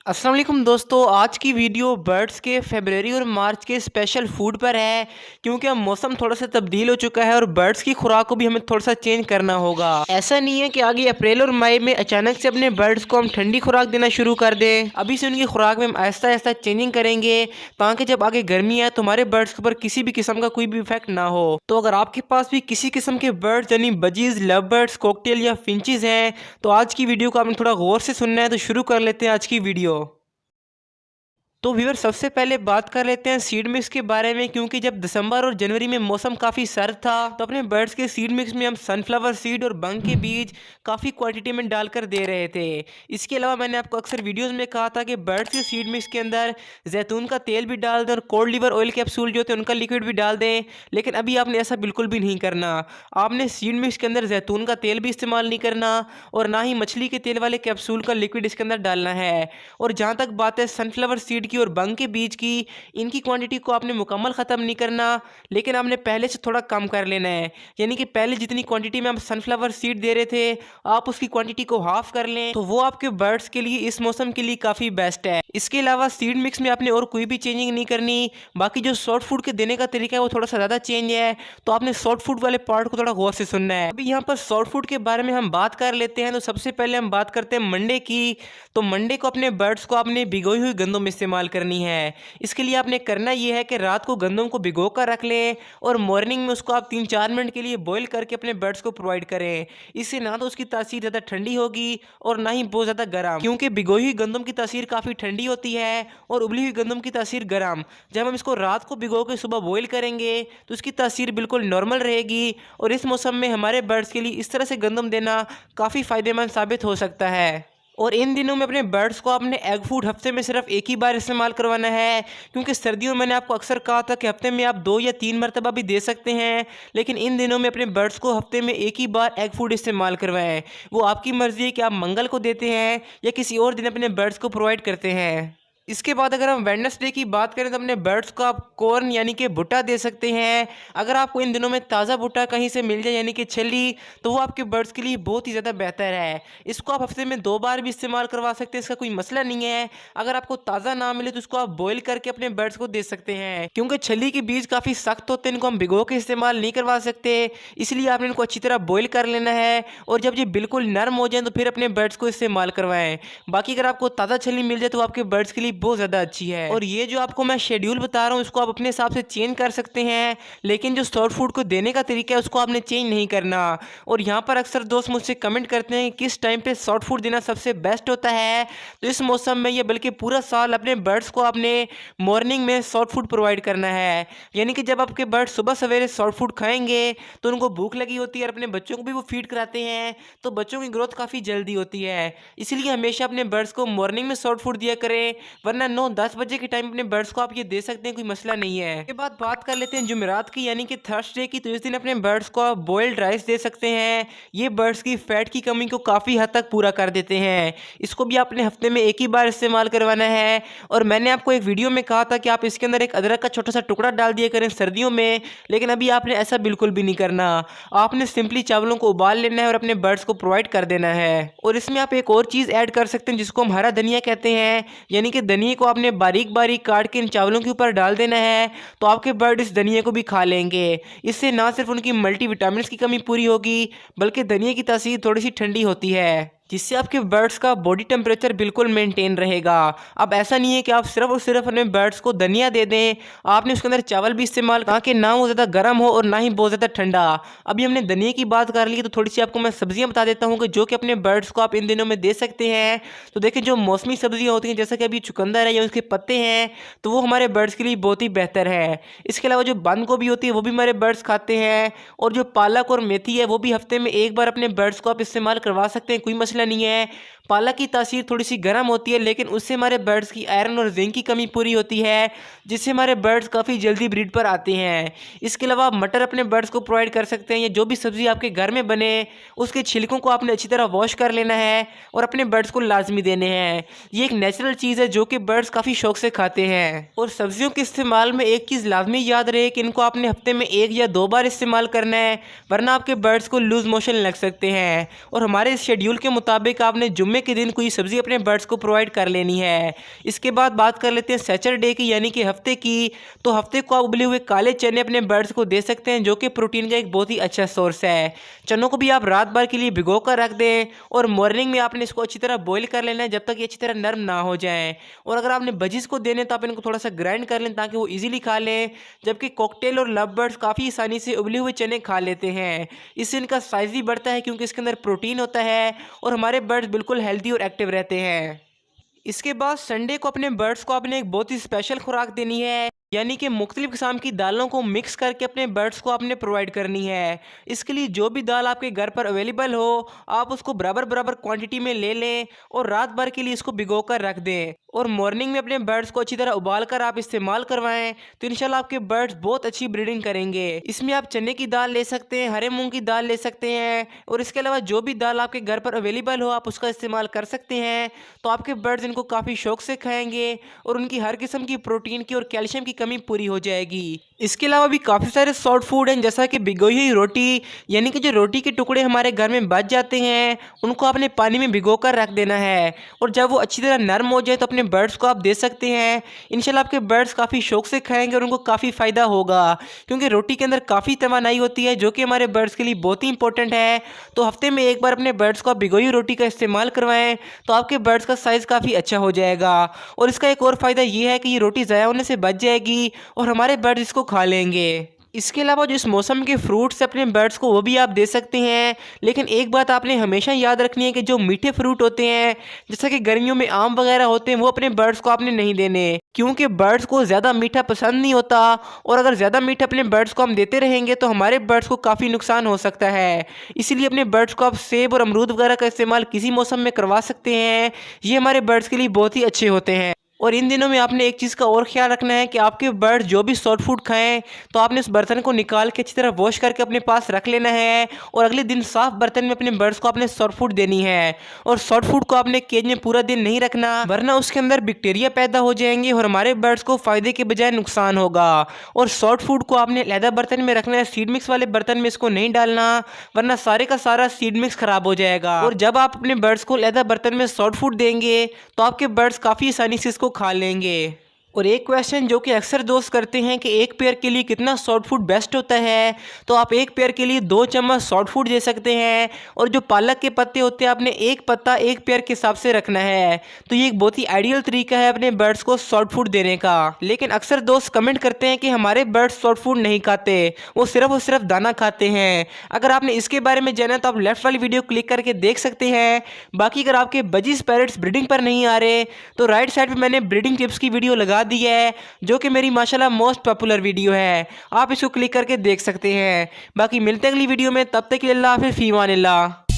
अस्सलाम वालेकुम दोस्तों, आज की वीडियो बर्ड्स के फरवरी और मार्च के स्पेशल फूड पर है। क्योंकि अब मौसम थोड़ा सा तब्दील हो चुका है और बर्ड्स की खुराक को भी हमें थोड़ा सा चेंज करना होगा। ऐसा नहीं है कि आगे अप्रैल और मई में अचानक से अपने बर्ड्स को हम ठंडी खुराक देना शुरू कर दें। अभी से उनकी खुराक में हम आहिस्ता आहिस्ता चेंजिंग करेंगे ताकि जब आगे गर्मी आए तो हमारे बर्ड्स के ऊपर किसी भी किस्म का कोई भी इफेक्ट ना हो। तो अगर आपके पास भी किसी किस्म के बर्ड्स यानी बजीज, लव बर्ड्स, कॉकटेल या फिंचेस हैं तो आज की वीडियो को आपने थोड़ा गौर से सुनना है। तो शुरू कर लेते हैं आज की वीडियो। तो व्यूअर, सबसे पहले बात कर लेते हैं सीड मिक्स के बारे में। क्योंकि जब दिसंबर और जनवरी में मौसम काफ़ी सर्द था तो अपने बर्ड्स के सीड मिक्स में हम सनफ्लावर सीड और बंग के बीज काफ़ी क्वांटिटी में डालकर दे रहे थे। इसके अलावा मैंने आपको अक्सर वीडियोस में कहा था कि बर्ड्स के सीड मिक्स के अंदर जैतून का तेल भी डाल दें और कोल्ड लिवर ऑयल कैप्सूल जो थे उनका लिक्विड भी डाल दें। लेकिन अभी आपने ऐसा बिल्कुल भी नहीं करना। आपने सीड मिक्स के अंदर जैतून का तेल भी इस्तेमाल नहीं करना और ना ही मछली के तेल वाले कैप्सूल का लिक्विड इसके अंदर डालना है। और जहाँ तक बात है सनफ्लावर सीड की और बंग के बीज की, इनकी क्वांटिटी को आपने मुकम्मल ख़त्म नहीं करना, लेकिन आपने पहले से थोड़ा कम कर लेना है। यानी कि पहले जितनी क्वांटिटी में आप सनफ्लावर सीड दे रहे थे आप उसकी क्वांटिटी को हाफ कर लें, तो वो आपके बर्ड्स के लिए इस मौसम के लिए काफ़ी बेस्ट है। इसके अलावा सीड मिक्स में आपने और कोई भी चेंजिंग नहीं करनी। बाकी जो सॉफ्ट फूड के देने का तरीका है वो थोड़ा सा ज़्यादा चेंज है, तो आपने सॉफ्ट फूड वाले पार्ट को थोड़ा गौर से सुनना है। अभी यहाँ पर सॉफ्ट फूड के बारे में हम बात कर लेते हैं। तो सबसे पहले हम बात करते हैं मंडे की। तो मंडे को अपने बर्ड्स को आपने भिगोई हुई गंदम इस्तेमाल करनी है। इसके लिए आपने करना ये है कि रात को गंदम को भिगो कर रख लें और मॉर्निंग में उसको आप 3-4 मिनट के लिए बॉईल करके अपने बर्ड्स को प्रोवाइड करें। इससे ना तो उसकी तासीर ज़्यादा ठंडी होगी और ना ही बहुत ज़्यादा गर्म, क्योंकि भिगोई हुई गंदम की तासीर काफ़ी ठंडी होती है और उबली हुई गंदम की तासीर गर्म। जब हम इसको रात को भिगो के सुबह बॉईल करेंगे तो उसकी तासीर बिल्कुल नॉर्मल रहेगी और इस मौसम में हमारे बर्ड्स के लिए इस तरह से गंदम देना काफ़ी फ़ायदेमंद साबित हो सकता है। और इन दिनों में अपने बर्ड्स को आपने एग फूड हफ्ते में सिर्फ एक ही बार इस्तेमाल करवाना है। क्योंकि सर्दियों में मैंने आपको अक्सर कहा था कि हफ्ते में आप 2 या 3 मरतबा भी दे सकते हैं, लेकिन इन दिनों में अपने बर्ड्स को हफ्ते में एक ही बार एग फूड इस्तेमाल करवाएं। वो आपकी मर्ज़ी है कि आप मंगल को देते हैं या किसी और दिन अपने बर्ड्स को प्रोवाइड करते हैं। इसके बाद अगर हम वेडनेसडे की बात करें तो अपने बर्ड्स को आप कॉर्न यानी कि भुट्टा दे सकते हैं। अगर आपको इन दिनों में ताज़ा भुट्टा कहीं से मिल जाए यानी कि छिल्ली, तो वो आपके बर्ड्स के लिए बहुत ही ज़्यादा बेहतर है। इसको आप हफ्ते में 2 बार भी इस्तेमाल करवा सकते हैं, इसका कोई मसला नहीं है। अगर आपको ताज़ा ना मिले तो उसको आप बॉईल करके अपने बर्ड्स को दे सकते हैं। क्योंकि छिल्ली के बीज काफ़ी सख्त होते हैं, इनको हम भिगो के इस्तेमाल नहीं करवा सकते, इसलिए आपने इनको अच्छी तरह बॉईल कर लेना है और जब ये बिल्कुल नरम हो जाए तो फिर अपने बर्ड्स को इस्तेमाल करवाएं। बाकी अगर आपको ताज़ा छिल्ली मिल जाए तो आपके बर्ड्स के लिए बहुत ज़्यादा अच्छी है। और ये जो आपको मैं शेड्यूल बता रहा हूँ इसको आप अपने हिसाब से चेंज कर सकते हैं, लेकिन जो सॉफ्ट फूड को देने का तरीका है उसको आपने चेंज नहीं करना। और यहाँ पर अक्सर दोस्त मुझसे कमेंट करते हैं किस टाइम पे सॉफ्ट फूड देना सबसे बेस्ट होता है। तो इस मौसम में या बल्कि पूरा साल अपने बर्ड्स को आपने मॉर्निंग में सॉफ्ट फूड प्रोवाइड करना है। यानी कि जब आपके बर्ड्स सुबह सवेरे सॉफ्ट फूड खाएंगे तो उनको भूख लगी होती है और अपने बच्चों को भी वो फीड कराते हैं, तो बच्चों की ग्रोथ काफ़ी जल्दी होती है। इसलिए हमेशा अपने बर्ड्स को मॉर्निंग में सॉफ्ट फूड दिया करें, वरना 9-10 बजे के टाइम अपने बर्ड्स को आप ये दे सकते हैं, कोई मसला नहीं है। इसके बाद बात कर लेते हैं जुमेरात की यानी कि थर्सडे की। तो इस दिन अपने बर्ड्स को आप बॉइल्ड राइस दे सकते हैं। ये बर्ड्स की फैट की कमी को काफ़ी हद तक पूरा कर देते हैं। इसको भी आपने हफ्ते में एक ही बार इस्तेमाल करवाना है। और मैंने आपको एक वीडियो में कहा था कि आप इसके अंदर एक अदरक का छोटा सा टुकड़ा डाल दिया करें सर्दियों में, लेकिन अभी आपने ऐसा बिल्कुल भी नहीं करना। आपने सिंपली चावलों को उबाल लेना है और अपने बर्ड्स को प्रोवाइड कर देना है। और इसमें आप एक और चीज़ ऐड कर सकते हैं जिसको हम हरा धनिया कहते हैं। यानी कि धनिया को आपने बारीक बारीक काट के इन चावलों के ऊपर डाल देना है, तो आपके बर्ड इस धनिया को भी खा लेंगे। इससे ना सिर्फ उनकी मल्टीविटामिन्स की कमी पूरी होगी, बल्कि धनिया की तासीर थोड़ी सी ठंडी होती है, जिससे आपके बर्ड्स का बॉडी टेम्परेचर बिल्कुल मेंटेन रहेगा। अब ऐसा नहीं है कि आप सिर्फ और सिर्फ अपने बर्ड्स को धनिया दे दें, आपने उसके अंदर चावल भी इस्तेमाल ताकि ना वो ज़्यादा गर्म हो और ना ही बहुत ज़्यादा ठंडा। अभी हमने धनिया की बात कर ली तो थोड़ी सी आपको मैं सब्जियां बता देता हूँ कि जो कि अपने बर्ड्स को आप इन दिनों में दे सकते हैं। तो देखिए, जो मौसमी सब्जियाँ होती हैं जैसा कि अभी चुकंदर है या उसके पत्ते हैं, तो वो हमारे बर्ड्स के लिए बहुत ही बेहतर है। इसके अलावा जो बंद गोभी होती है वो भी हमारे बर्ड्स खाते हैं, और जो पालक और मेथी है वो भी हफ्ते में एक बार अपने बर्ड्स को आप इस्तेमाल करवा सकते हैं, कोई मसला नहीं है। पालक की तासीर थोड़ी सी गर्म होती है, लेकिन उससे हमारे बर्ड्स की आयरन और जिंक की कमी पूरी होती है, जिससे हमारे बर्ड्स काफ़ी जल्दी ब्रीड पर आते हैं। इसके अलावा आप मटर अपने बर्ड्स को प्रोवाइड कर सकते हैं, या जो भी सब्ज़ी आपके घर में बने उसके छिलकों को आपने अच्छी तरह वॉश कर लेना है और अपने बर्ड्स को लाजमी देने हैं। ये एक नेचुरल चीज़ है जो कि बर्ड्स काफ़ी शौक से खाते हैं। और सब्जियों के इस्तेमाल में एक चीज़ लाजमी याद रहे कि इनको आपने हफ्ते में 1 या 2 बार इस्तेमाल करना है, वरना आपके बर्ड्स को लूज मोशन लग सकते हैं। और हमारे शेड्यूल के मुताबिक आपने जुम्मे जुमे के दिन कोई सब्ज़ी अपने बर्ड्स को प्रोवाइड कर लेनी है। इसके बाद बात कर लेते हैं सैटरडे की, यानी कि हफ्ते की। तो हफ्ते को आप उबले हुए काले चने अपने बर्ड्स को दे सकते हैं, जो कि प्रोटीन का एक बहुत ही अच्छा सोर्स है। चनों को भी आप रात भर के लिए भिगो कर रख दें और मॉर्निंग में आपने इसको अच्छी तरह बॉईल कर लेना है, जब तक ये अच्छी तरह नरम ना हो जाए। और अगर आपने बजीज को देने तो आप इनको थोड़ा सा ग्राइंड कर लें ताकि वो ईजिली खा लें। जबकि कॉकटेल और लव बर्ड्स काफ़ी आसानी से उबले हुए चने खा लेते हैं। इससे इनका साइज़ भी बढ़ता है क्योंकि इसके अंदर प्रोटीन होता है और हमारे बर्ड्स बिल्कुल हेल्दी और एक्टिव रहते हैं। इसके बाद संडे को अपने बर्ड्स को आपने एक बहुत ही स्पेशल खुराक देनी है, यानी कि मुख्तलिफ किस्म की दालों को मिक्स करके अपने बर्ड्स को आपने प्रोवाइड करनी है। इसके लिए जो भी दाल आपके घर पर अवेलेबल हो आप उसको बराबर बराबर क्वांटिटी में ले लें और रात भर के लिए इसको भिगो कर रख दें और मॉर्निंग में अपने बर्ड्स को अच्छी तरह उबाल कर आप इस्तेमाल करवाएं तो इंशाल्लाह आपके बर्ड्स बहुत अच्छी ब्रीडिंग करेंगे। इसमें आप चने की दाल ले सकते हैं, हरे मूंग की दाल ले सकते हैं और इसके अलावा जो भी दाल आपके घर पर अवेलेबल हो आप उसका इस्तेमाल कर सकते हैं। तो आपके बर्ड्स इनको काफ़ी शौक से खाएंगे और उनकी हर किस्म की प्रोटीन की और कैल्शियम की कमी पूरी हो जाएगी। इसके अलावा भी काफ़ी सारे सॉफ्ट फूड हैं, जैसा कि भिगोई हुई रोटी, यानी कि जो रोटी के टुकड़े हमारे घर में बच जाते हैं उनको आपने पानी में भिगो कर रख देना है और जब वो अच्छी तरह नरम हो जाए तो अपने बर्ड्स को आप दे सकते हैं। इंशाल्लाह आपके बर्ड्स काफ़ी शौक से खाएंगे और उनको काफ़ी फ़ायदा होगा क्योंकि रोटी के अंदर काफ़ी तवानाई होती है जो कि हमारे बर्ड्स के लिए बहुत ही इंपॉर्टेंट है। तो हफ्ते में एक बार अपने बर्ड्स को आप भिगोई हुई रोटी का इस्तेमाल करवाएं तो आपके बर्ड्स का साइज़ काफ़ी अच्छा हो जाएगा। और इसका एक और फ़ायदा ये है कि ये रोटी ज़ाया होने से बच जाएगी और हमारे बर्ड्स इसको खा लेंगे। इसके अलावा जो इस मौसम के फ्रूट्स अपने बर्ड्स को वो भी आप दे सकते हैं, लेकिन एक बात आपने हमेशा याद रखनी है कि जो मीठे फ्रूट होते हैं जैसा कि गर्मियों में आम वगैरह होते हैं वो अपने बर्ड्स को आपने नहीं देने क्योंकि बर्ड्स को ज़्यादा मीठा पसंद नहीं होता और अगर ज़्यादा मीठा अपने बर्ड्स को हम देते रहेंगे तो हमारे बर्ड्स को काफ़ी नुकसान हो सकता है। इसीलिए अपने बर्ड्स को आप सेब और अमरूद वगैरह का इस्तेमाल किसी मौसम में करवा सकते हैं, ये हमारे बर्ड्स के लिए बहुत ही अच्छे होते हैं। और इन दिनों में आपने एक चीज़ का और ख्याल रखना है कि आपके बर्ड्स जो भी सॉफ्ट फूड खाएं तो आपने उस बर्तन को निकाल के अच्छी तरह वॉश करके अपने पास रख लेना है और अगले दिन साफ बर्तन में अपने बर्ड्स को आपने सॉफ्ट फूड देनी है। और सॉफ्ट फूड को आपने केज में पूरा दिन नहीं रखना वरना उसके अंदर बैक्टीरिया पैदा हो जाएंगे और हमारे बर्ड्स को फ़ायदे के बजाय नुकसान होगा। और सॉफ्ट फूड को आपने अलहदा बर्तन में रखना है, सीड मिक्स वाले बर्तन में इसको नहीं डालना वरना सारे का सारा सीड मिक्स ख़राब हो जाएगा। और जब आप अपने बर्ड्स को अलहदा बर्तन में सॉफ्ट फूड देंगे तो आपके बर्ड्स काफ़ी आसानी से इसको खा लेंगे। और एक क्वेश्चन जो कि अक्सर दोस्त करते हैं कि एक पेयर के लिए कितना सॉफ्ट फूड बेस्ट होता है, तो आप एक पेयर के लिए 2 चम्मच सॉफ्ट फूड दे सकते हैं और जो पालक के पत्ते होते हैं आपने एक पत्ता एक पेयर के हिसाब से रखना है। तो ये एक बहुत ही आइडियल तरीका है अपने बर्ड्स को सॉफ्ट फूड देने का। लेकिन अक्सर दोस्त कमेंट करते हैं कि हमारे बर्ड्स सॉफ्ट फूड नहीं खाते, वो सिर्फ और सिर्फ दाना खाते हैं। अगर आपने इसके बारे में जाना तो आप लेफ्ट वाली वीडियो क्लिक करके देख सकते हैं। बाकी अगर आपके बजीज पैरट्स ब्रीडिंग पर नहीं आ रहे तो राइट साइड पर मैंने ब्रीडिंग टिप्स की वीडियो लगा दी है जो कि मेरी माशाल्लाह मोस्ट पॉपुलर वीडियो है, आप इसको क्लिक करके देख सकते हैं। बाकी मिलते हैं अगली वीडियो में, तब तक के लिए अल्लाह हाफ़िज़, फ़ी अमानिल्लाह।